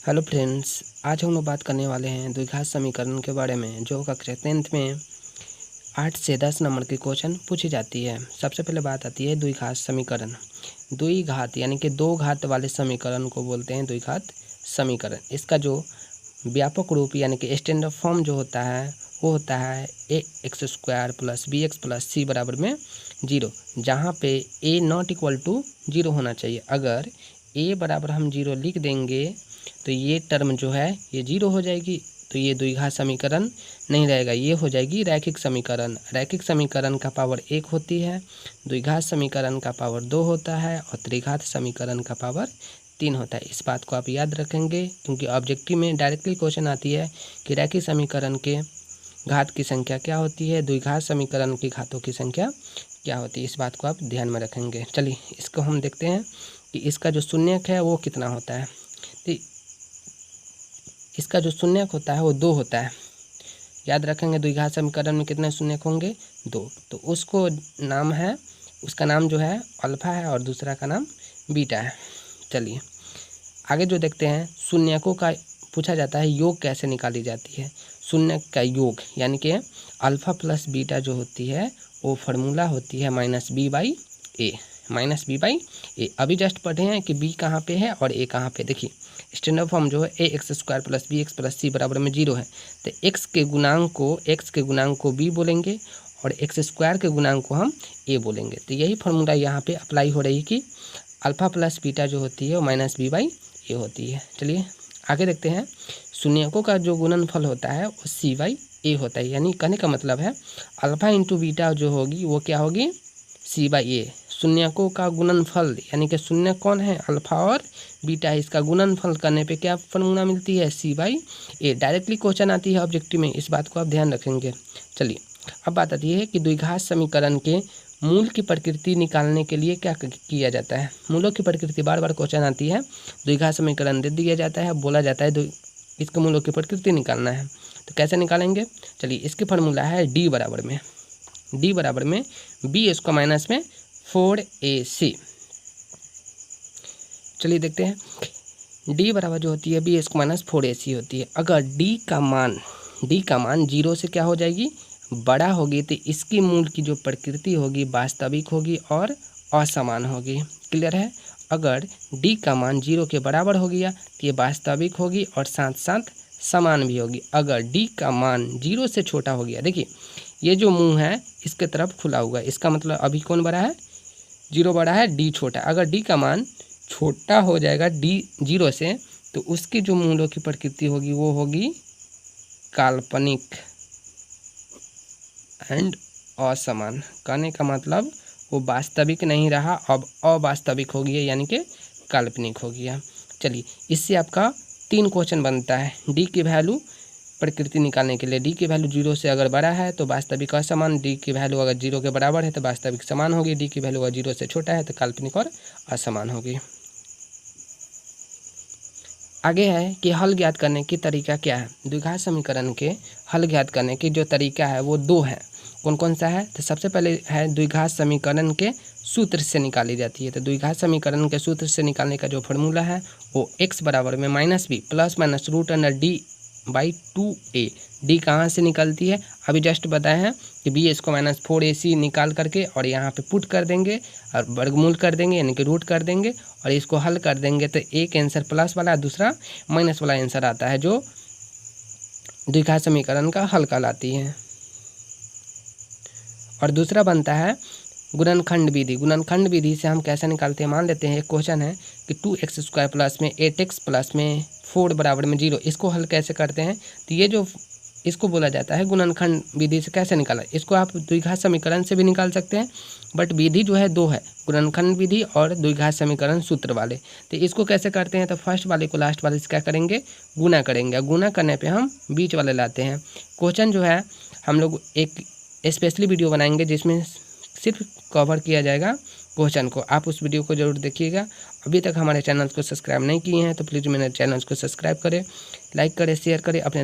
Hello friends, आज हम लोग बात करने वाले हैं द्विघात समीकरण के बारे में, जो कक्षा 10th में 8 से 10 नंबर की क्वेश्चन पूछी जाती है। सबसे पहले बात आती है द्विघात समीकरण। द्विघात यानी कि दो घात वाले समीकरण को बोलते हैं द्विघात समीकरण। इसका जो व्यापक रूप यानी कि स्टैंडर्ड फॉर्म जो होता है वो होता है ax² + bx + c बराबर में 0, जहाँ पे a नॉट इक्वल टू 0 होना चाहिए। अगर a बराबर हम 0 लिख देंगे तो ये टर्म जो है ये 0 हो जाएगी, तो ये द्विघात समीकरण नहीं रहेगा, ये हो जाएगी रैखिक समीकरण। रैखिक समीकरण का पावर 1 होती है, द्विघात समीकरण का पावर 2 होता है और त्रिघात समीकरण का पावर 3 होता है। इस बात को आप याद रखेंगे, क्योंकि ऑब्जेक्टिव में डायरेक्टली क्वेश्चन आती है कि रैखिक समीकरण के घात की संख्या क्या होती है, द्विघात समीकरण की घातों की संख्या क्या होती है। इस बात को आप ध्यान में रखेंगे। चलिए इसको हम देखते हैं कि इसका जो शून्यक है वो कितना होता है। तो इसका जो शून्यक होता है वो 2 होता है। याद रखेंगे द्विघात समीकरण में कितने शून्यक होंगे, 2। तो उसको नाम है, उसका नाम जो है अल्फा है और दूसरा का नाम बीटा है। चलिए आगे जो देखते हैं, शून्यकों का पूछा जाता है योग कैसे निकाली जाती है। शून्यक का योग यानी कि अल्फा प्लस बीटा जो होती है वो फार्मूला होती है -b/a। -b/a अभी जस्ट पढ़े हैं कि b कहाँ पे है और a कहाँ पे। देखिए स्टैंडर्ड फॉर्म जो है ax² + bx + c बराबर में 0 है, तो x के गुणांक को b बोलेंगे और x² के गुणांक को हम a बोलेंगे। तो यही फार्मूला यहाँ पे अप्लाई हो रही है कि अल्फा प्लस बीटा जो होती है वो -b/a होती है। चलिए आगे देखते हैं, शून्यकों का जो गुणनफल होता है वो c/a होता है। यानी कहने का मतलब है अल्फा इंटू बीटा जो होगी वो क्या होगी, c/a। शून्यकों का गुणनफल यानी कि शून्य कौन है, अल्फा और बीटा है, इसका गुणनफल करने पे क्या फॉर्मूला मिलती है, c/a। डायरेक्टली क्वेश्चन आती है ऑब्जेक्टिव में, इस बात को आप ध्यान रखेंगे। चलिए अब बात आती है कि द्विघात समीकरण के मूल की प्रकृति निकालने के लिए क्या किया जाता है। मूलों की प्रकृति बार बार क्वेश्चन आती है। द्विघात समीकरण दे दिया जाता है, बोला जाता है इसके मूलों की प्रकृति निकालना है, तो कैसे निकालेंगे। चलिए इसकी फार्मूला है d बराबर में b² - 4ac। चलिए देखते हैं, d बराबर जो होती है b² - 4ac होती है। अगर d का मान 0 से क्या हो जाएगी, बड़ा होगी, तो इसकी मूल की जो प्रकृति होगी वास्तविक होगी और असमान होगी। क्लियर है। अगर d का मान 0 के बराबर हो गया तो ये वास्तविक होगी और साथ साथ समान भी होगी। अगर d का मान 0 से छोटा हो गया, देखिए ये जो मुंह है इसके तरफ खुला हुआ है, इसका मतलब अभी कौन बड़ा है, 0 बड़ा है, d छोटा। अगर d का मान छोटा हो जाएगा d 0 से, तो उसकी जो मूलों की प्रकृति होगी वो होगी काल्पनिक एंड असमान। कहने का मतलब वो वास्तविक नहीं रहा, अब अवास्तविक हो गया यानी कि काल्पनिक हो गया। चलिए इससे आपका 3 क्वेश्चन बनता है। डी की वैल्यू प्रकृति निकालने के लिए, डी की वैल्यू 0 से अगर बड़ा है तो वास्तविक असमान, डी की वैल्यू अगर 0 के बराबर है तो वास्तविक समान होगी, डी की वैल्यू अगर 0 से छोटा है तो काल्पनिक और असमान होगी। आगे है कि हल ज्ञात करने की तरीका क्या है। द्विघात समीकरण के हल ज्ञात करने की जो तरीका है वो 2 है। कौन कौन सा है, तो सबसे पहले है द्विघात समीकरण के सूत्र से निकाली जाती है। तो द्विघात समीकरण के सूत्र से निकालने का जो फार्मूला है वो x बराबर में -b ± √d/2a। डी कहाँ से निकलती है, अभी जस्ट बताए हैं कि b² - 4ac निकाल करके और यहाँ पे पुट कर देंगे और वर्गमूल कर देंगे यानी कि रूट कर देंगे और इसको हल कर देंगे, तो एक आंसर प्लस वाला दूसरा माइनस वाला आंसर आता है, जो द्विघात समीकरण का हल कहलाती है। और दूसरा बनता है गुणनखंड विधि। गुणनखंड विधि से हम कैसे निकालते हैं, मान लेते हैं एक क्वेश्चन है कि 2x² प्लस में 8x प्लस में 4 बराबर में 0, इसको हल कैसे करते हैं। तो ये जो इसको बोला जाता है गुणनखंड विधि से कैसे निकाला। इसको आप द्विघात समीकरण से भी निकाल सकते हैं, बट विधि जो है 2 है, गुणनखंड विधि और द्विघात समीकरण सूत्र वाले। तो इसको कैसे करते हैं, तो फर्स्ट वाले को लास्ट वाले से क्या करेंगे, गुना करेंगे। गुना करने पर हम बीच वाले लाते हैं। क्वेश्चन जो है हम लोग एक स्पेशली वीडियो बनाएंगे जिसमें सिर्फ कवर किया जाएगा क्वेश्चन को, आप उस वीडियो को जरूर देखिएगा। अभी तक हमारे चैनल को सब्सक्राइब नहीं किए हैं तो प्लीज़ मेरे चैनल को सब्सक्राइब करें, लाइक करें, शेयर करें, अपने